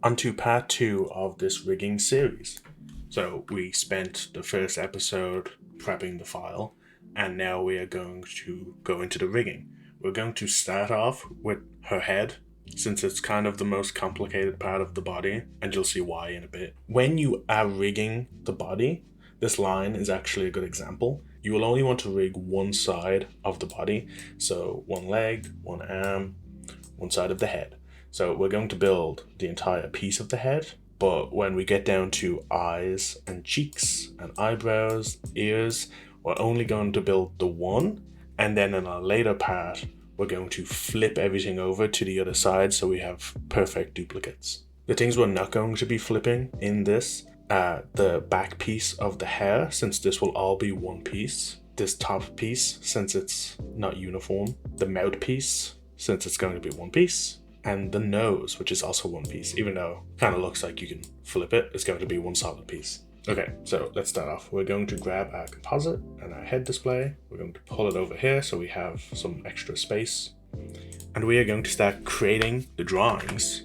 onto part 2 of this rigging series. So we spent the first episode prepping the file, and now we are going to go into the rigging. We're going to start off with her head, since it's kind of the most complicated part of the body, and you'll see why in a bit. When you are rigging the body, this line is actually a good example. You will only want to rig one side of the body, so one leg, one arm, one side of the head. So we're going to build the entire piece of the head, but when we get down to eyes and cheeks and eyebrows, ears, we're only going to build the one, and then in a later part, we're going to flip everything over to the other side so we have perfect duplicates. The things we're not going to be flipping in this are the back piece of the hair, since this will all be one piece. This top piece, since it's not uniform. The mouthpiece, since it's going to be one piece. And the nose, which is also one piece, even though it kind of looks like you can flip it, it's going to be one solid piece. Okay, so let's start off. We're going to grab our composite and our head display. We're going to pull it over here so we have some extra space. And we are going to start creating the drawings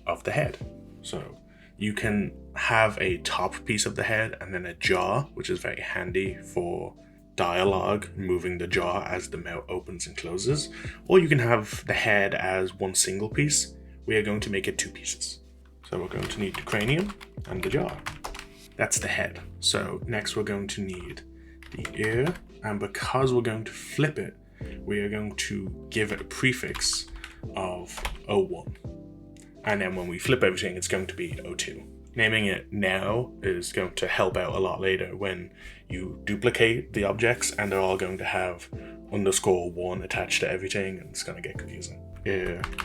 of the head. So you can have a top piece of the head and then a jaw, which is very handy for dialogue, moving the jaw as the mouth opens and closes, or you can have the head as one single piece. We are going to make it two pieces. So we're going to need the cranium and the jaw. That's the head. So next we're going to need the ear, and because we're going to flip it, we are going to give it a prefix of 01. And then when we flip everything, it's going to be 02. Naming it now is going to help out a lot later when you duplicate the objects and they're all going to have _1 attached to everything, and it's going to get confusing.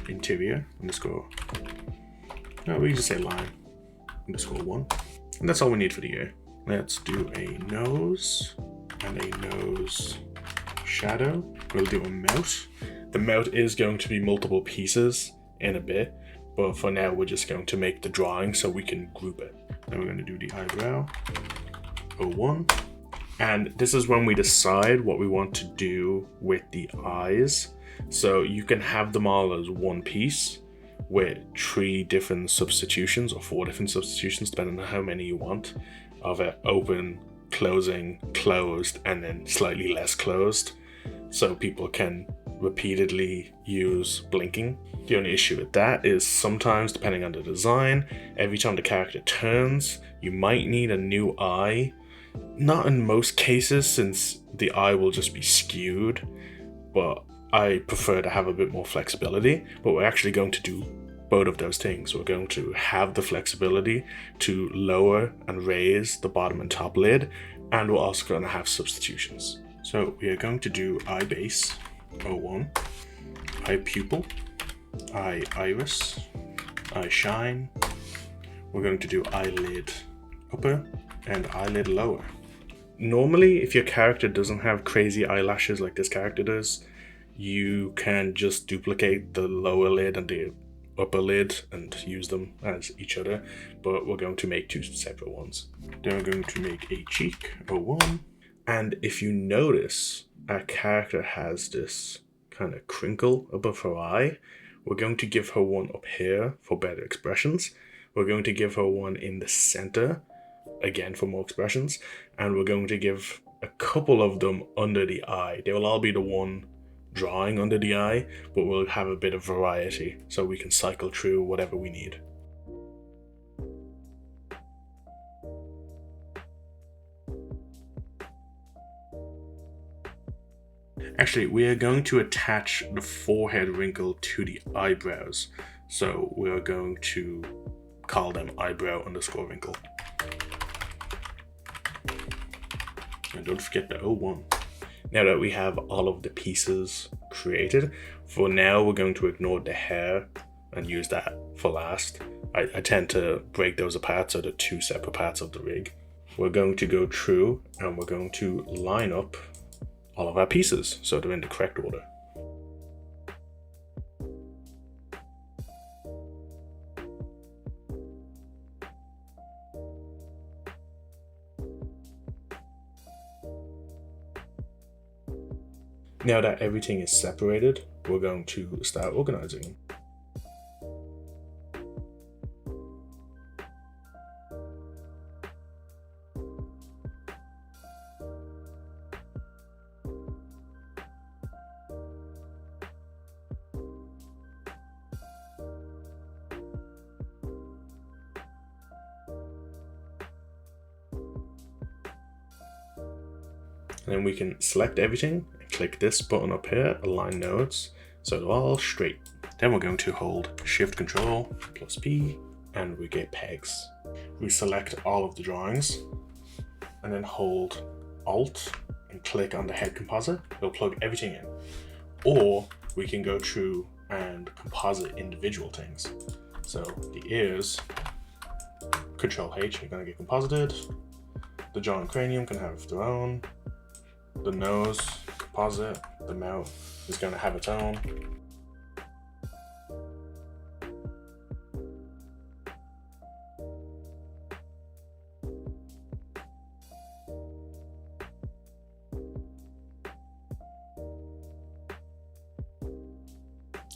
Interior underscore, no, we can just say line _1. And that's all we need for the ear. Let's do a nose and a nose shadow. We'll do a mouth. The mouth is going to be multiple pieces in a bit, but for now, we're just going to make the drawing so we can group it. Then we're going to do the eyebrow, 01. And this is when we decide what we want to do with the eyes. So you can have them all as one piece with 3 different substitutions or 4 different substitutions, depending on how many you want, of it open, closing, closed, and then slightly less closed. So people can repeatedly use blinking. The only issue with that is sometimes, depending on the design, every time the character turns, you might need a new eye. Not in most cases, since the eye will just be skewed, but I prefer to have a bit more flexibility. But we're actually going to do both of those things. We're going to have the flexibility to lower and raise the bottom and top lid, and we're also going to have substitutions. So we are going to do eye base 01, eye pupil, eye iris, eye shine. We're going to do eyelid upper and eyelid lower. Normally, if your character doesn't have crazy eyelashes like this character does, you can just duplicate the lower lid and the upper lid and use them as each other, but we're going to make 2 separate ones. Then we're going to make a cheek 01. And if you notice, our character has this kind of crinkle above her eye. We're going to give her one up here for better expressions. We're going to give her one in the center, again for more expressions. And we're going to give a couple of them under the eye. They will all be the one drawing under the eye, but we'll have a bit of variety so we can cycle through whatever we need. Actually, we are going to attach the forehead wrinkle to the eyebrows. So we are going to call them eyebrow underscore wrinkle. And don't forget the 01. Now that we have all of the pieces created, for now we're going to ignore the hair and use that for last. I tend to break those apart so they're 2 separate parts of the rig. We're going to go through and we're going to line up all of our pieces so they're in the correct order. Now that everything is separated, we're going to start organizing them. And then we can select everything and click this button up here, align nodes, so they're all straight. Then we're going to hold Shift Control plus P and we get pegs. We select all of the drawings and then hold Alt and click on the head composite. It'll plug everything in. Or we can go through and composite individual things. So the ears, Control H, are going to get composited. The jaw and cranium can have their own. The nose, composite. The mouth is going to have its own.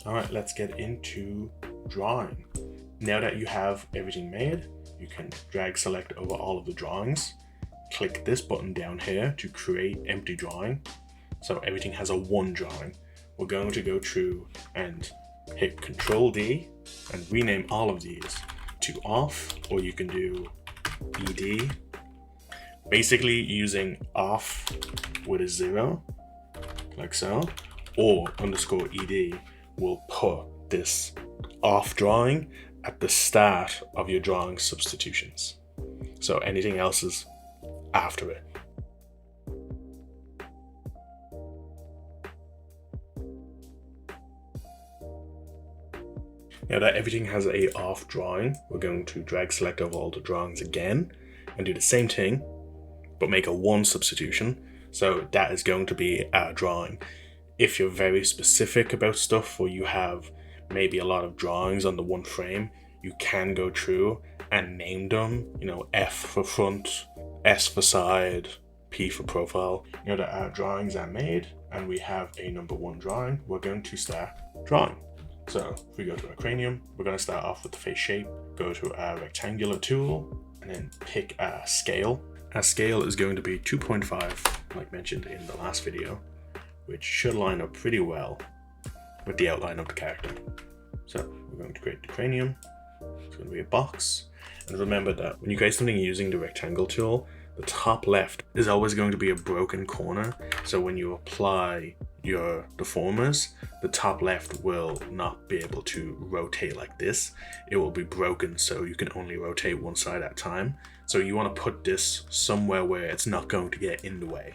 All right, let's get into drawing. Now that you have everything made, you can drag select over all of the drawings. Click this button down here to create empty drawing. So everything has a one drawing. We're going to go through and hit Control D and rename all of these to off, or you can do ED. Basically using off with a 0, like so, or underscore ED will put this off drawing at the start of your drawing substitutions. So anything else is after it. Now that everything has a off drawing, we're going to drag select over all the drawings again and do the same thing, but make a one substitution. So that is going to be our drawing. If you're very specific about stuff, or you have maybe a lot of drawings on the one frame, you can go through and name them, F for front, S for side, P for profile. Now that our drawings are made and we have a number one drawing, we're going to start drawing. So if we go to our cranium, we're going to start off with the face shape, go to our rectangular tool, and then pick our scale. Our scale is going to be 2.5, like mentioned in the last video, which should line up pretty well with the outline of the character. So we're going to create the cranium. It's going to be a box. And remember that when you create something using the rectangle tool, the top left is always going to be a broken corner. So when you apply your deformers, the top left will not be able to rotate like this. It will be broken, so you can only rotate one side at a time. So you want to put this somewhere where it's not going to get in the way.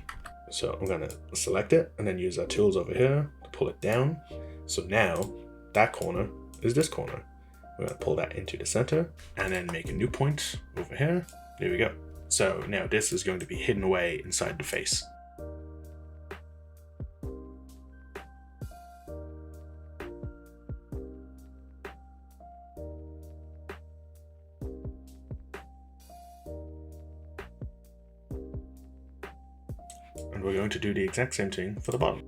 So I'm going to select it and then use our tools over here to pull it down. So now that corner is this corner. We're going to pull that into the center and then make a new point over here. There we go. So now this is going to be hidden away inside the face. And we're going to do the exact same thing for the bottom.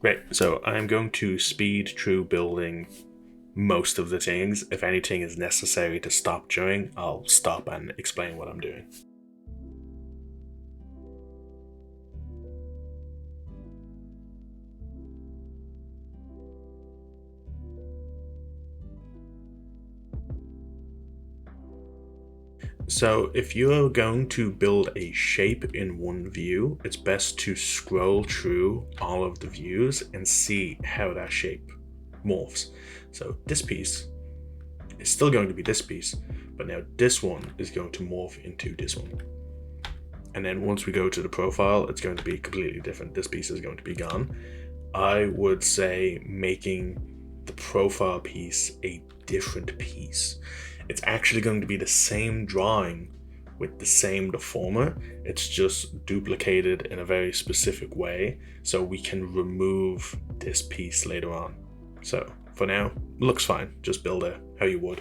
Great, so I'm going to speed through building most of the things. If anything is necessary to stop during, I'll stop and explain what I'm doing. So if you're going to build a shape in one view, it's best to scroll through all of the views and see how that shape morphs. So this piece is still going to be this piece, but now this one is going to morph into this one. And then once we go to the profile, it's going to be completely different. This piece is going to be gone. I would say making the profile piece a different piece. It's actually going to be the same drawing with the same deformer. It's just duplicated in a very specific way, so we can remove this piece later on. So for now, looks fine. Just build it how you would.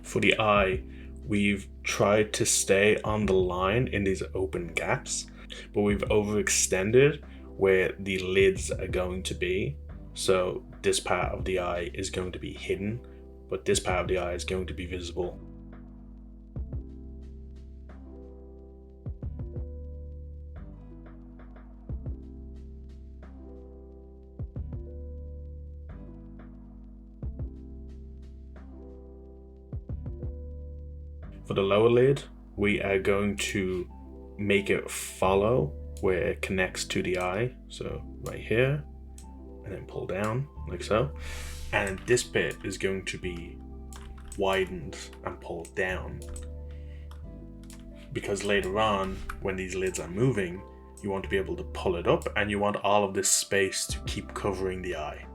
For the eye, we've tried to stay on the line in these open gaps, but we've overextended where the lids are going to be. So this part of the eye is going to be hidden, but this part of the eye is going to be visible. For the lower lid, we are going to make it follow where it connects to the eye. So right here, and then pull down like so. And this bit is going to be widened and pulled down, because later on, when these lids are moving, you want to be able to pull it up, and you want all of this space to keep covering the eye.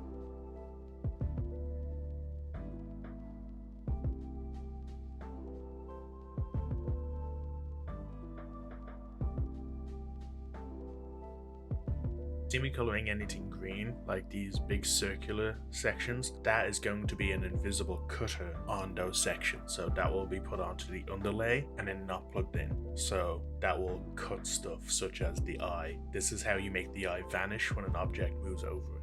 See me coloring anything green, like these big circular sections, that is going to be an invisible cutter on those sections. So that will be put onto the underlay and then not plugged in. So that will cut stuff such as the eye. This is how you make the eye vanish when an object moves over it.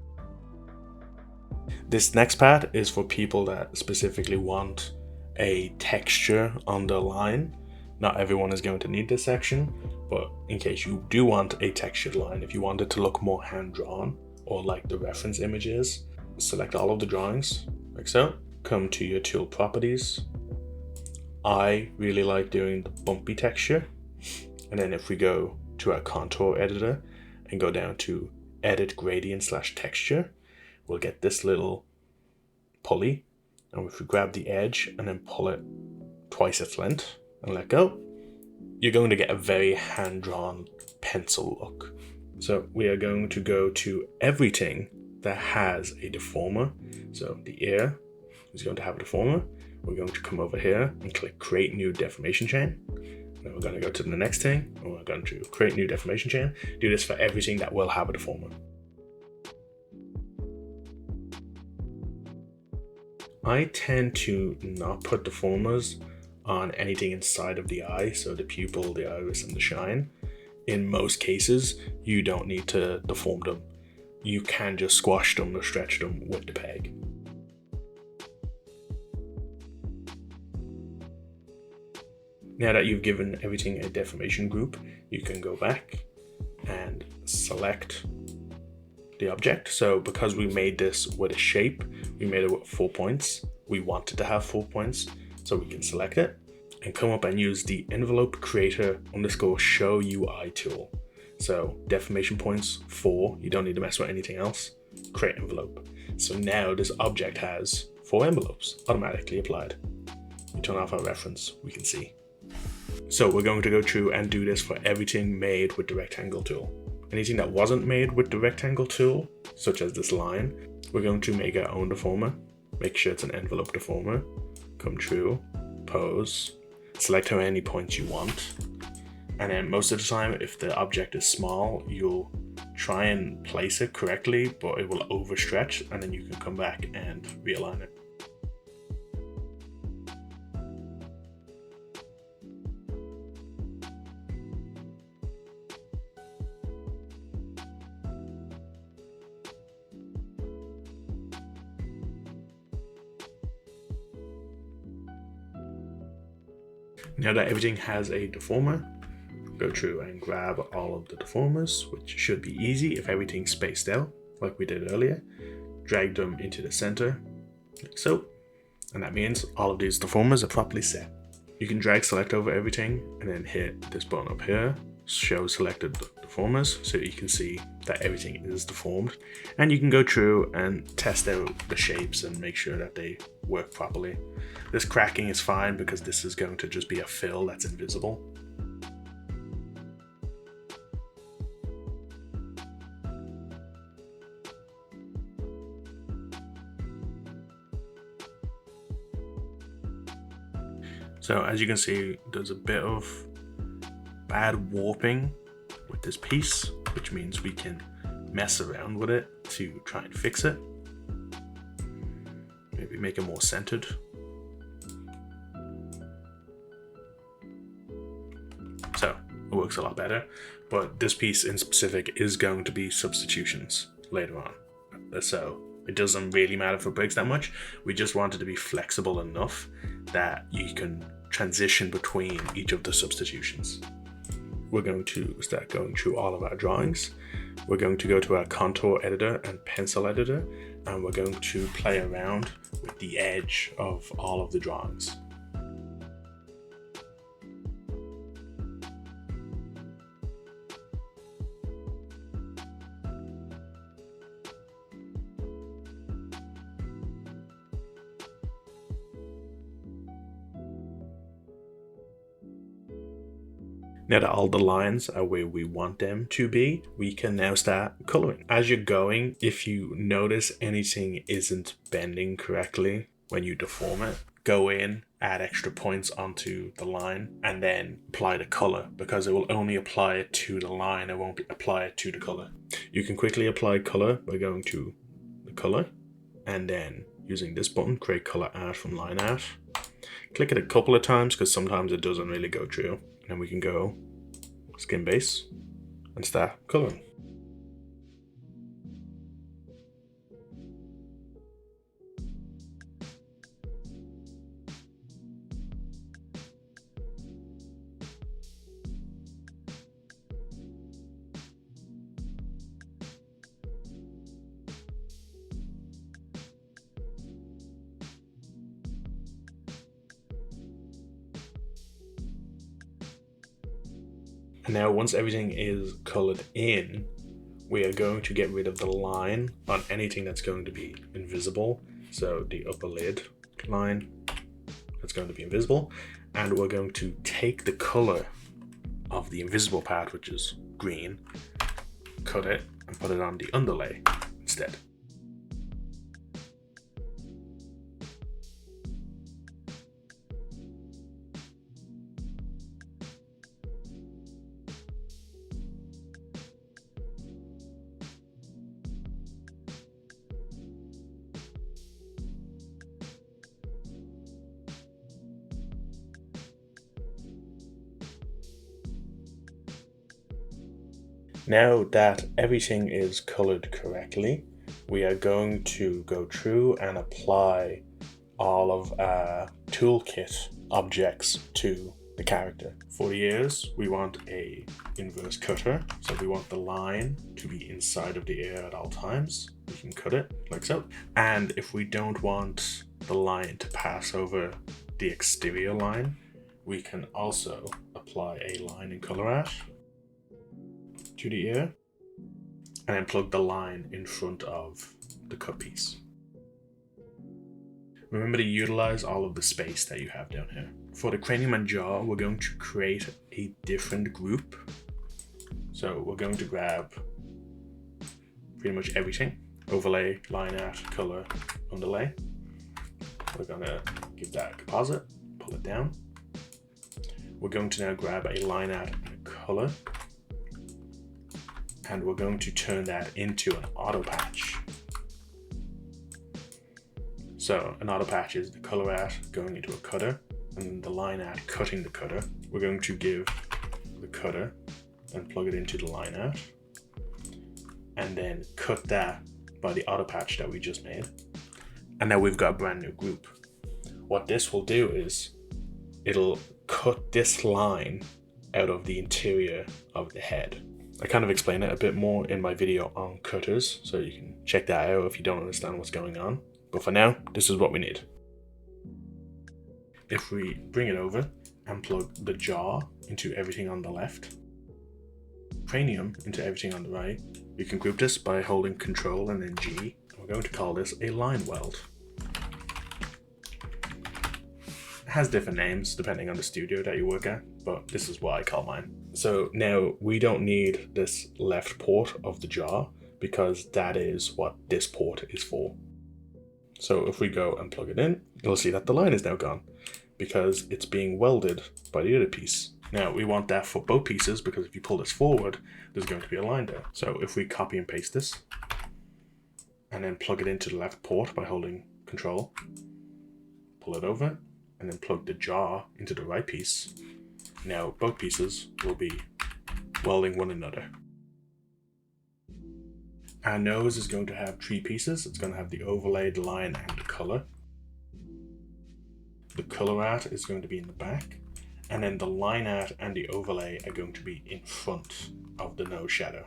This next part is for people that specifically want a texture on the line. Not everyone is going to need this section, but in case you do want a textured line, if you want it to look more hand-drawn or like the reference images, select all of the drawings like so. Come to your tool properties. I really like doing the bumpy texture. And then if we go to our contour editor and go down to edit gradient / texture, we'll get this little pulley. And if we grab the edge and then pull it twice its length and let go, you're going to get a very hand-drawn pencil look. So we are going to go to everything that has a deformer. So the ear is going to have a deformer. We're going to come over here and click create new deformation chain. Then we're going to go to the next thing and we're going to create new deformation chain. Do this for everything that will have a deformer. I tend to not put deformers on anything inside of the eye, so the pupil, the iris, and the shine. In most cases, you don't need to deform them. You can just squash them or stretch them with the peg. Now that you've given everything a deformation group, you can go back and select the object. So because we made this with a shape, we made it with 4 points. We wanted to have 4 points. So we can select it and come up and use the envelope creator _ show UI tool. So deformation points 4, you don't need to mess with anything else. Create envelope. So now this object has 4 envelopes automatically applied. We turn off our reference, we can see. So we're going to go through and do this for everything made with the rectangle tool. Anything that wasn't made with the rectangle tool, such as this line, we're going to make our own deformer. Make sure it's an envelope deformer. Come true, pose, select how many points you want, and then most of the time if the object is small you'll try and place it correctly, but it will overstretch and then you can come back and realign it. Now that everything has a deformer, go through and grab all of the deformers, which should be easy if everything's spaced out, like we did earlier. Drag them into the center, like so. And that means all of these deformers are properly set. You can drag select over everything and then hit this button up here, show selected deformers, so you can see that everything is deformed. And you can go through and test out the shapes and make sure that they work properly. This cracking is fine because this is going to just be a fill that's invisible. So as you can see, there's a bit of bad warping with this piece, which means we can mess around with it to try and fix it. Maybe make it more centered. looks a lot better. But this piece in specific is going to be substitutions later on. So it doesn't really matter if it breaks that much. We just want it to be flexible enough that you can transition between each of the substitutions. We're going to start going through all of our drawings. We're going to go to our contour editor and pencil editor, and we're going to play around with the edge of all of the drawings. Now that all the lines are where we want them to be, we can now start coloring. As you're going, if you notice anything isn't bending correctly when you deform it, go in, add extra points onto the line, and then apply the color, because it will only apply it to the line, it won't apply it to the color. You can quickly apply color by going to the color, and then using this button, create color art from line art. Click it a couple of times because sometimes it doesn't really go through. And then we can go skin base and start coloring. And now once everything is colored in, we are going to get rid of the line on anything that's going to be invisible. So the upper lid line, that's going to be invisible. And we're going to take the color of the invisible part, which is green, cut it and put it on the underlay instead. Now that everything is colored correctly, we are going to go through and apply all of our toolkit objects to the character. For the ears, we want a inverse cutter, so we want the line to be inside of the ear at all times. We can cut it like so. And if we don't want the line to pass over the exterior line, we can also apply a line in color art to the ear, and then plug the line in front of the cut piece. Remember to utilize all of the space that you have down here. For the cranium and jaw, we're going to create a different group. So we're going to grab pretty much everything. Overlay, line art, color, underlay. We're gonna give that a composite, pull it down. We're going to now grab a line art and a color, and we're going to turn that into an auto patch. So an auto patch is the color art going into a cutter, and then the line art cutting the cutter. We're going to give the cutter and plug it into the line art, and then cut that by the auto patch that we just made. And now we've got a brand new group. What this will do is it'll cut this line out of the interior of the head. I kind of explain it a bit more in my video on cutters, so you can check that out if you don't understand what's going on. But for now, this is what we need. If we bring it over and plug the jaw into everything on the left, cranium into everything on the right, we can group this by holding Control and then G. We're going to call this a line weld. It has different names depending on the studio that you work at, but this is what I call mine. So now we don't need this left port of the jaw because that is what this port is for. So if we go and plug it in, you'll see that the line is now gone because it's being welded by the other piece. Now we want that for both pieces because if you pull this forward, there's going to be a line there. So if we copy and paste this and then plug it into the left port by holding Control, pull it over, and then plug the jaw into the right piece. Now both pieces will be welding one another. Our nose is going to have 3 pieces. It's going to have the overlay, the line, and the color. The color art is going to be in the back, and then the line art and the overlay are going to be in front of the nose shadow.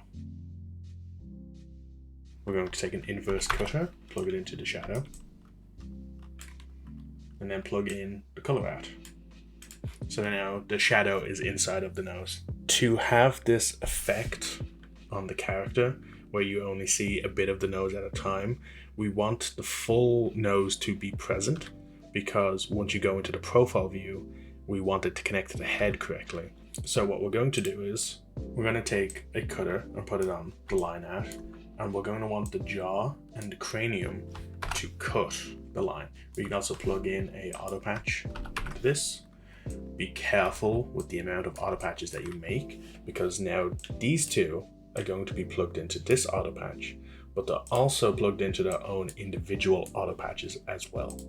We're going to take an inverse cutter, plug it into the shadow, and then plug in the color art. So now the shadow is inside of the nose. To have this effect on the character, where you only see a bit of the nose at a time, we want the full nose to be present, because once you go into the profile view, we want it to connect to the head correctly. So what we're going to do is, we're going to take a cutter and put it on the line art, and we're going to want the jaw and the cranium to cut the line. We can also plug in a auto patch into this. Be careful with the amount of auto patches that you make, because now these two are going to be plugged into this auto patch, but they're also plugged into their own individual auto patches as well.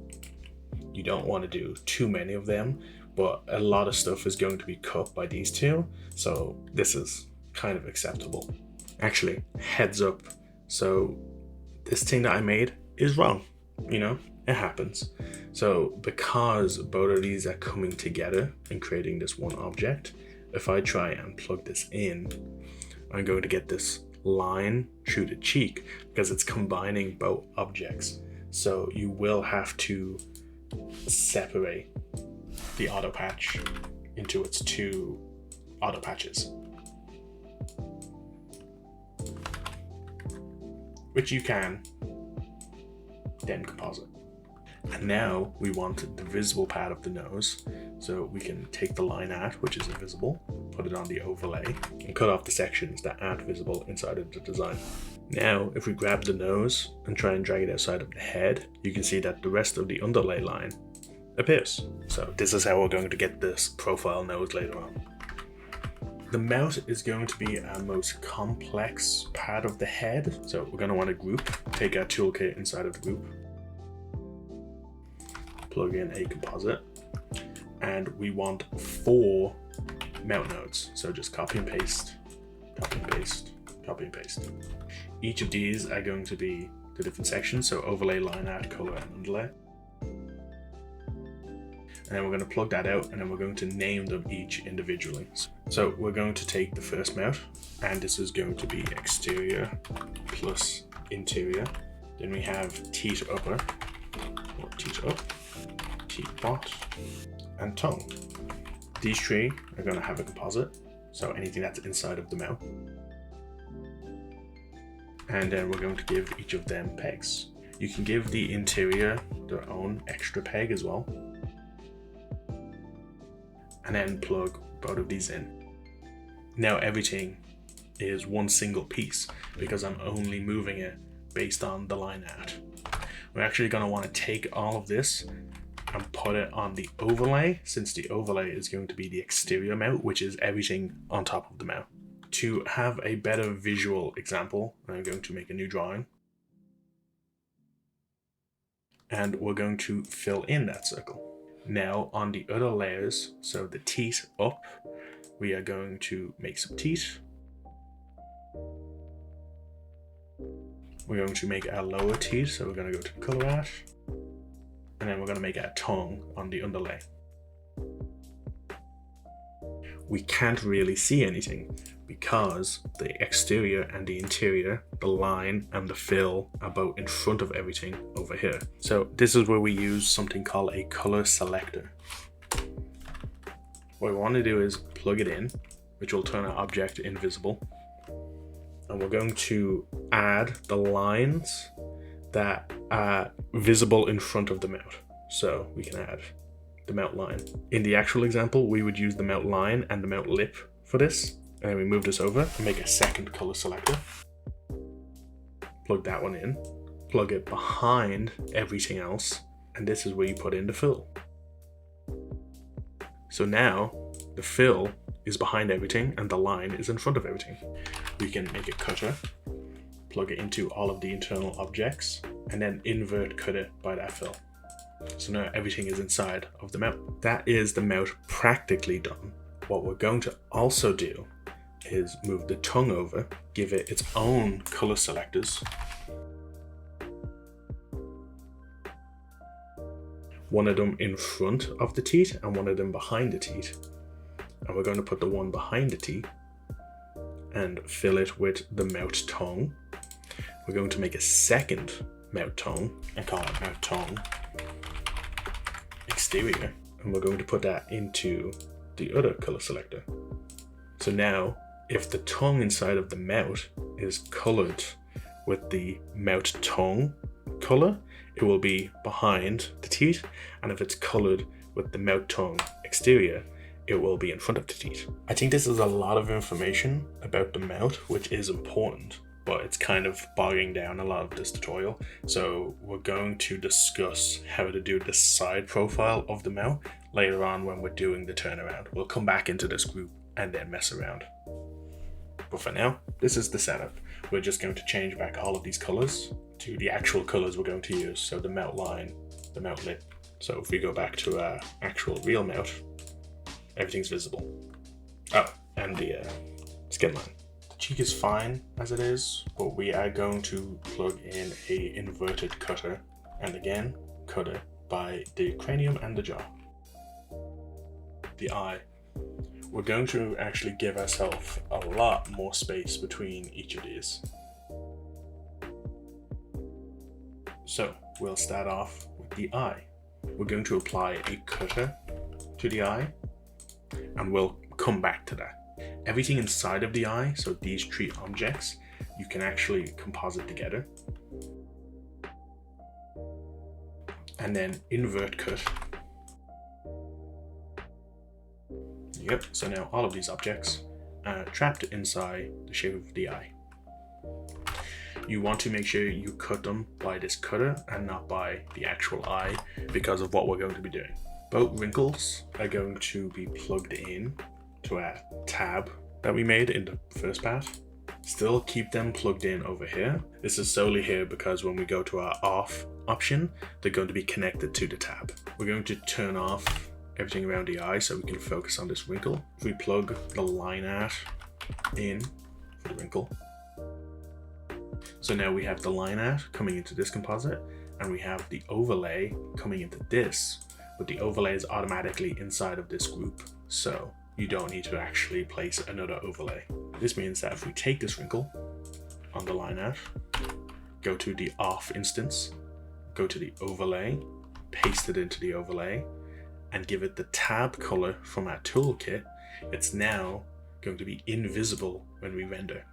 You don't want to do too many of them, but a lot of stuff is going to be cut by these two, so this is kind of acceptable. Actually, heads up, so this thing that I made is wrong, you know, it happens. So because both of these are coming together and creating this one object, if I try and plug this in, I'm going to get this line through the cheek because it's combining both objects. So you will have to separate the auto patch into its 2 auto patches, which you can then composite. And now we want the visible part of the nose, so we can take the line art, which is invisible, put it on the overlay, and cut off the sections that aren't visible inside of the design. Now, if we grab the nose and try and drag it outside of the head, you can see that the rest of the underlay line appears. So this is how we're going to get this profile nose later on. The mouth is going to be our most complex part of the head, so we're going to want to group, take our toolkit inside of the group, plug in a composite, and we want 4 mount nodes. So just copy and paste, copy and paste, copy and paste. Each of these are going to be the different sections, so overlay, line art, color, and underlay. And then we're going to plug that out, and then we're going to name them each individually. So we're going to take the first mount, and this is going to be exterior plus interior. Then we have teeth upper, or teeth up, teeth bot, and tongue. These 3 are going to have a composite, so anything that's inside of the mouth. And then we're going to give each of them pegs. You can give the interior their own extra peg as well, and then plug both of these in. Now everything is one single piece because I'm only moving it based on the line art. We're actually going to want to take all of this and put it on the overlay, since the overlay is going to be the exterior mount, which is everything on top of the mount. To have a better visual example, I'm going to make a new drawing, and we're going to fill in that circle. Now on the other layers, so the teeth up, we are going to make some teeth. We're going to make our lower teeth, so we're going to go to color art, and then we're going to make our tongue on the underlay. We can't really see anything because the exterior and the interior, the line and the fill, are both in front of everything over here. So this is where we use something called a color selector. What we want to do is plug it in, which will turn our object invisible. And we're going to add the lines that are visible in front of the mouth. So we can add the mouth line. In the actual example, we would use the mouth line and the mouth lip for this. And then we move this over and make a second color selector. Plug that one in, plug it behind everything else, and this is where you put in the fill. So now the fill is behind everything and the line is in front of everything. We can make a cutter, plug it into all of the internal objects, and then invert cut it by that fill. So now everything is inside of the mouth. That is the mouth practically done. What we're going to also do is move the tongue over, give it its own color selectors. One of them in front of the teeth and one of them behind the teeth. And we're going to put the one behind the teeth and fill it with the mouth tongue. We're going to make a second mouth tongue and call it mouth tongue exterior. And we're going to put that into the other color selector. So now, if the tongue inside of the mouth is colored with the mouth tongue color, it will be behind the teeth, and if it's colored with the mouth tongue exterior, it will be in front of the teeth. I think this is a lot of information about the mouth, which is important, but it's kind of bogging down a lot of this tutorial. So we're going to discuss how to do the side profile of the mouth later on when we're doing the turnaround. We'll come back into this group and then mess around. But for now, this is the setup. We're just going to change back all of these colors to the actual colors we're going to use. So the mouth line, the mouth lip. So if we go back to our actual real mouth, everything's visible. Oh, and the skin line. The cheek is fine as it is, but we are going to plug in a inverted cutter, and again, cutter by the cranium and the jaw. The eye. We're going to actually give ourselves a lot more space between each of these. So we'll start off with the eye. We're going to apply a cutter to the eye, and we'll come back to that. Everything inside of the eye, so these three objects, you can actually composite together. And then invert cut. Yep, so now all of these objects are trapped inside the shape of the eye. You want to make sure you cut them by this cutter and not by the actual eye because of what we're going to be doing. Both wrinkles are going to be plugged in to our tab that we made in the first part. Still keep them plugged in over here. This is solely here because when we go to our off option, they're going to be connected to the tab. We're going to turn off everything around the eye so we can focus on this wrinkle. If we plug the line art in for the wrinkle. So now we have the line art coming into this composite, and we have the overlay coming into this, but the overlay is automatically inside of this group, so you don't need to actually place another overlay. This means that if we take this wrinkle on the line art, go to the off instance, go to the overlay, paste it into the overlay, and give it the tab color from our toolkit, it's now going to be invisible when we render.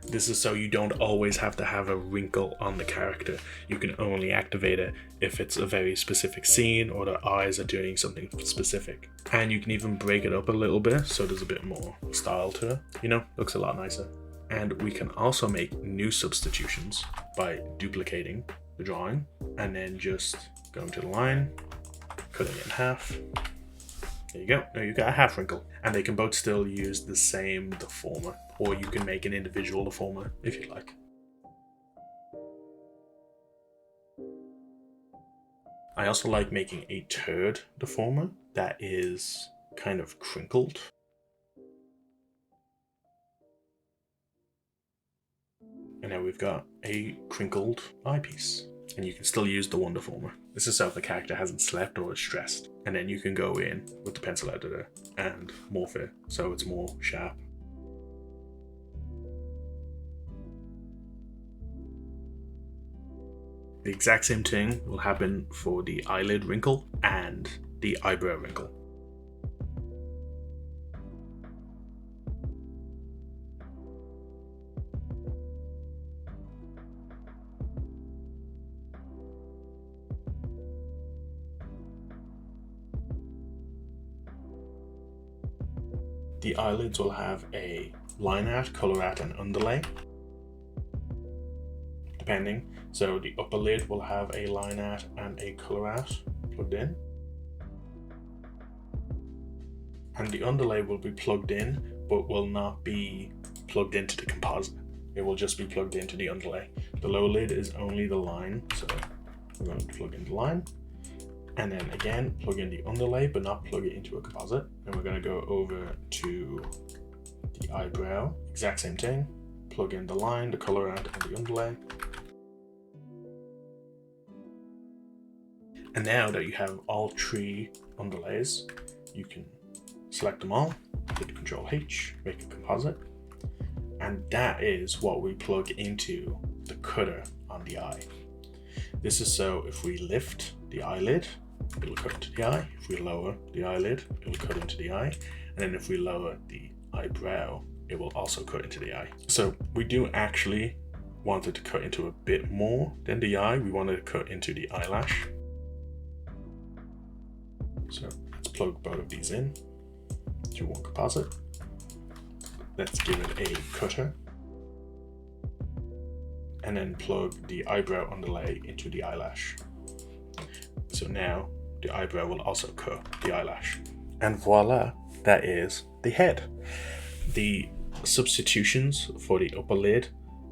This is so you don't always have to have a wrinkle on the character. You can only activate it if it's a very specific scene or the eyes are doing something specific. And you can even break it up a little bit so there's a bit more style to it. You know, looks a lot nicer. And we can also make new substitutions by duplicating the drawing and then just going to the line, cutting it in half. There you go. Now you've got a half wrinkle. And they can both still use the same deformer, or you can make an individual deformer if you like. I also like making a third deformer that is kind of crinkled. And now we've got a crinkled eyepiece. And you can still use the one deformer. This is so if the character hasn't slept or is stressed. And then you can go in with the pencil editor and morph it so it's more sharp. The exact same thing will happen for the eyelid wrinkle and the eyebrow wrinkle. The eyelids will have a line art, color art, and underlay, depending. So the upper lid will have a line art and a color art plugged in. And the underlay will be plugged in, but will not be plugged into the composite. It will just be plugged into the underlay. The lower lid is only the line, so we're going to plug in the line. And then again, plug in the underlay, but not plug it into a composite. And we're going to go over to the eyebrow, exact same thing. Plug in the line, the colorant, and the underlay. And now that you have all 3 underlays, you can select them all, hit Ctrl H, make a composite, and that is what we plug into the cutter on the eye. This is so if we lift the eyelid, it will cut into the eye. If we lower the eyelid, it will cut into the eye. And then if we lower the eyebrow, it will also cut into the eye. So we do actually want it to cut into a bit more than the eye. We want it to cut into the eyelash. So let's plug both of these in to one composite. Let's give it a cutter. And then plug the eyebrow underlay into the eyelash. So now the eyebrow will also cut the eyelash. And voila, that is the head. The substitutions for the upper lid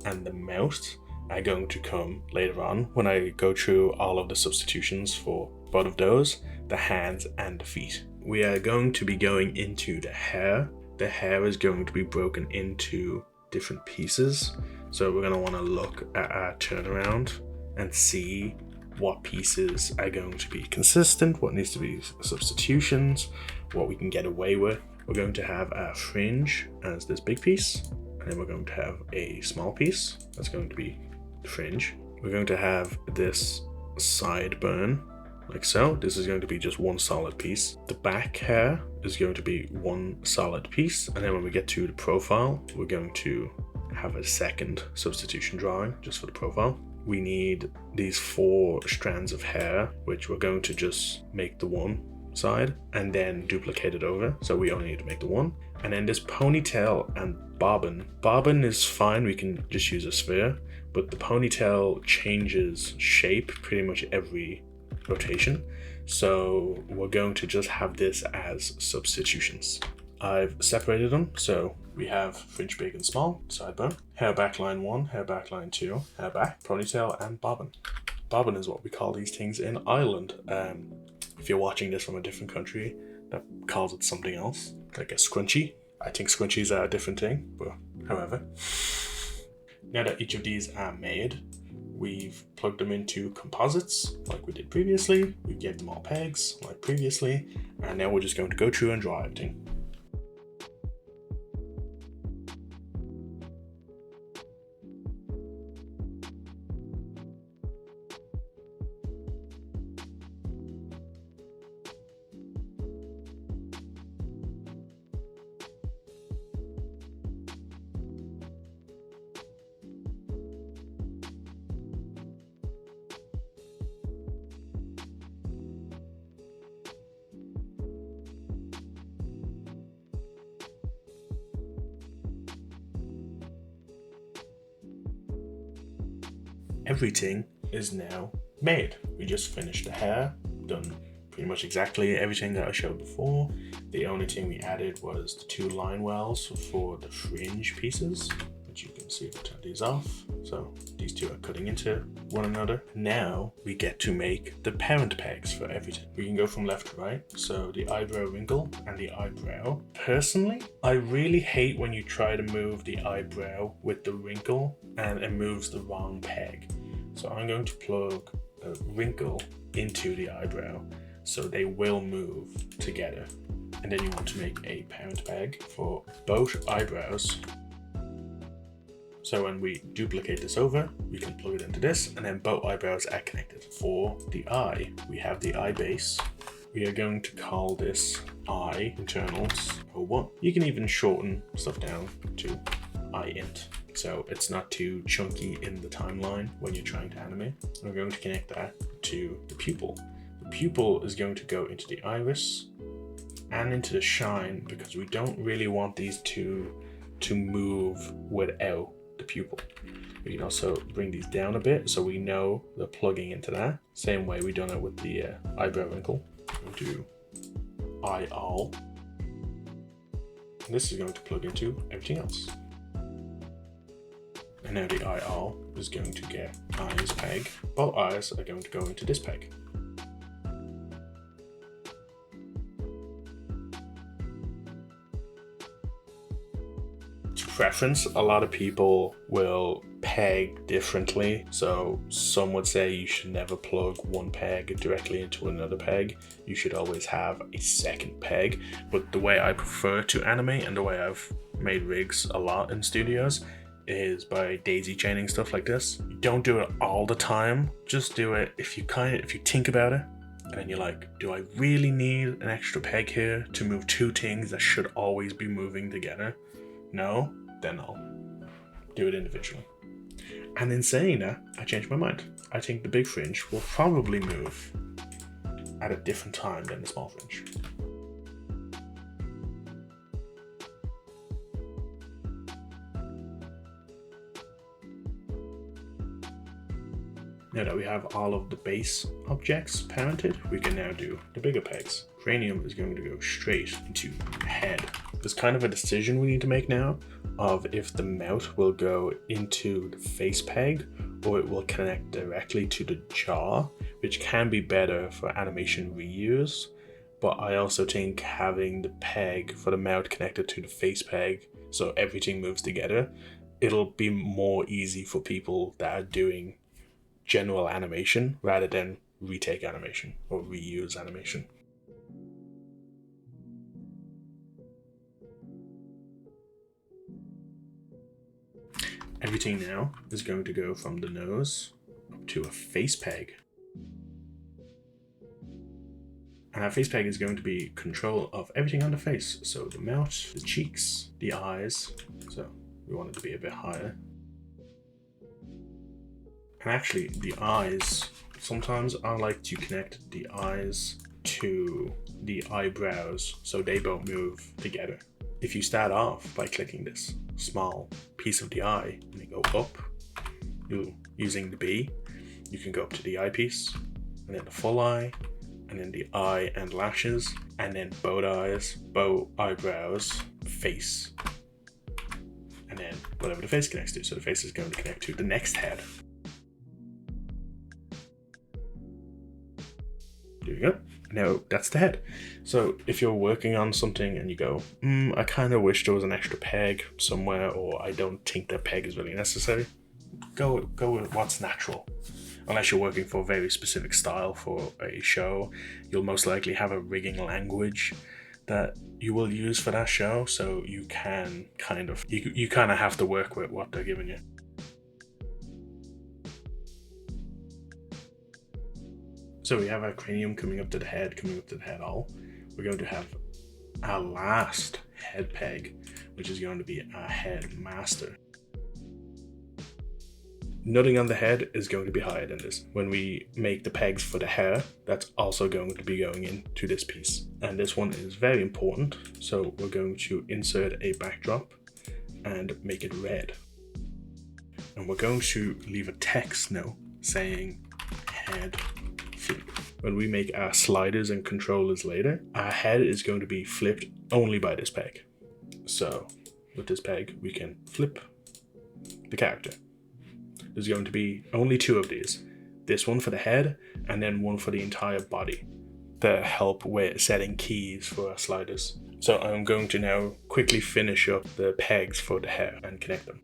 and the mouth are going to come later on when I go through all of the substitutions for both of those, the hands and the feet. We are going to be going into the hair. The hair is going to be broken into different pieces. So we're going to want to look at our turnaround and see what pieces are going to be consistent, what needs to be substitutions, what we can get away with. We're going to have our fringe as this big piece, and then we're going to have a small piece that's going to be the fringe. We're going to have this sideburn like so. This is going to be just one solid piece. The back hair is going to be one solid piece, and then when we get to the profile, we're going to have a second substitution drawing just for the profile. We need these 4 strands of hair, which we're going to just make the one side and then duplicate it over. So we only need to make the one. And then this ponytail and bobbin. Bobbin is fine, we can just use a sphere, but the ponytail changes shape pretty much every rotation. So we're going to just have this as substitutions. I've separated them, so we have fringe big and small, sideburn, hair back line 1, hair back line 2, hair back, ponytail, and bobbin. Bobbin is what we call these things in Ireland. If you're watching this from a different country that calls it something else, like a scrunchie. I think scrunchies are a different thing, but however. Now that each of these are made, we've plugged them into composites like we did previously. We gave them all pegs like previously, and now we're just going to go through and draw everything. Everything is now made. We just finished the hair, done pretty much exactly everything that I showed before. The only thing we added was the 2 line wells for the fringe pieces, which you can see if I turn these off. So these 2 are cutting into one another. Now we get to make the parent pegs for everything. We can go from left to right. So the eyebrow wrinkle and the eyebrow. Personally, I really hate when you try to move the eyebrow with the wrinkle and it moves the wrong peg. So I'm going to plug a wrinkle into the eyebrow so they will move together. And then you want to make a parent peg for both eyebrows. So when we duplicate this over, we can plug it into this, and then both eyebrows are connected. For the eye, we have the eye base. We are going to call this eye internals 01. You can even shorten stuff down to eye int, so it's not too chunky in the timeline when you're trying to animate. We're going to connect that to the pupil. The pupil is going to go into the iris and into the shine, because we don't really want these two to move without the pupil. We can also bring these down a bit so we know they're plugging into that. Same way we done it with the eyebrow wrinkle. We'll do eye all. And this is going to plug into everything else. And now the eye all is going to get eyes peg. Both eyes are going to go into this peg. preference. A lot of people will peg differently. So some would say you should never plug one peg directly into another peg. You should always have a second peg. But the way I prefer to animate and the way I've made rigs a lot in studios is by daisy chaining stuff like this. You don't do it all the time. Just do it if you think about it. And then you're like, do I really need an extra peg here to move two things that should always be moving together? No? Then I'll do it individually. And in saying that, I changed my mind. I think the big fringe will probably move at a different time than the small fringe. Now that we have all of the base objects parented, we can now do the bigger pegs. Cranium is going to go straight into the head. There's kind of a decision we need to make now of if the mouth will go into the face peg or it will connect directly to the jaw, which can be better for animation reuse. But I also think having the peg for the mouth connected to the face peg so everything moves together, it'll be more easy for people that are doing general animation rather than retake animation or reuse animation. Everything now is going to go from the nose up to a face peg. And our face peg is going to be control of everything on the face. So the mouth, the cheeks, the eyes. So we want it to be a bit higher. And actually, the eyes, sometimes I like to connect the eyes to the eyebrows so they don't move together. If you start off by clicking this small piece of the eye and you go up, using the B, you can go up to the eyepiece, and then the full eye, and then the eye and lashes, and then both eyes, both eyebrows, face, and then whatever the face connects to. So the face is going to connect to the next head. There you go. Now that's the head. So if you're working on something and you go, I kind of wish there was an extra peg somewhere, or I don't think that peg is really necessary, go with what's natural. Unless you're working for a very specific style for a show, you'll most likely have a rigging language that you will use for that show, so you can you kind of have to work with what they're giving you. So we have our cranium coming up to the head all. We're going to have our last head peg, which is going to be our head master. Nothing on the head is going to be higher than this. When we make the pegs for the hair, that's also going to be going into this piece. And this one is very important. So we're going to insert a backdrop and make it red. And we're going to leave a text now saying head flip. When we make our sliders and controllers later, our head is going to be flipped only by this peg. So with this peg, we can flip the character. There's going to be only two of these. This one for the head and then one for the entire body to help with setting keys for our sliders. So I'm going to now quickly finish up the pegs for the hair and connect them.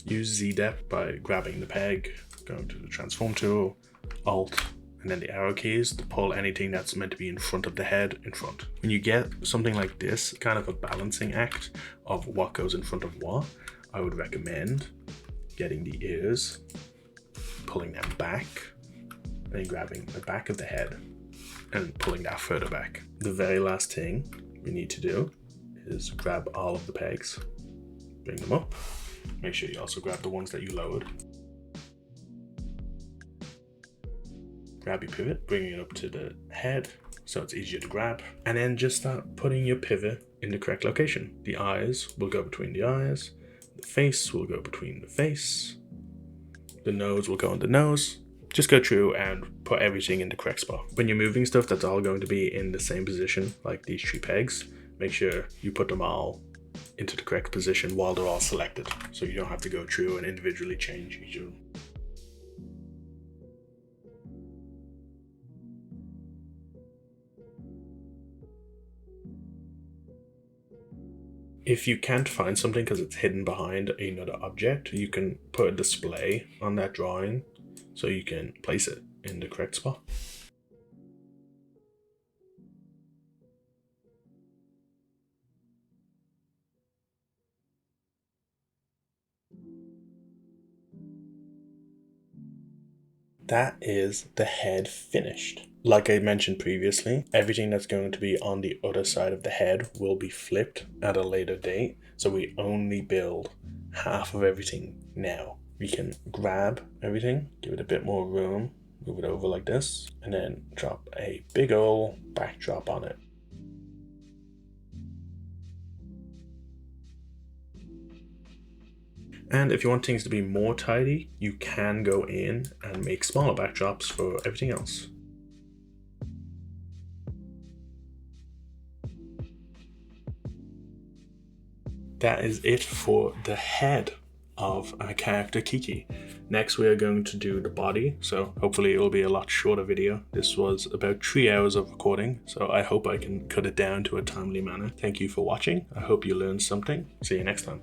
Use Z-Dep by grabbing the peg, going to the transform tool, Alt, and then the arrow keys to pull anything that's meant to be in front of the head in front. When you get something like this, kind of a balancing act of what goes in front of what, I would recommend getting the ears, pulling them back, and then grabbing the back of the head and pulling that further back. The very last thing we need to do is grab all of the pegs, bring them up. Make sure you also grab the ones that you lowered. Grab your pivot, bringing it up to the head so it's easier to grab. And then just start putting your pivot in the correct location. The eyes will go between the eyes. The face will go between the face. The nose will go on the nose. Just go through and put everything in the correct spot. When you're moving stuff, that's all going to be in the same position, like these three pegs. Make sure you put them all into the correct position while they're all selected, so you don't have to go through and individually change each of them. If you can't find something because it's hidden behind another object, you can put a display on that drawing so you can place it in the correct spot. That is the head finished. Like I mentioned previously, everything that's going to be on the other side of the head will be flipped at a later date, so we only build half of everything now. We can grab everything, give it a bit more room, move it over like this, and then drop a big ol' backdrop on it. And if you want things to be more tidy, you can go in and make smaller backdrops for everything else. That is it for the head of our character Kiki. Next we are going to do the body, so hopefully it will be a lot shorter video. This was about 3 hours of recording, so I hope I can cut it down to a timely manner. Thank you for watching. I hope you learned something. See you next time.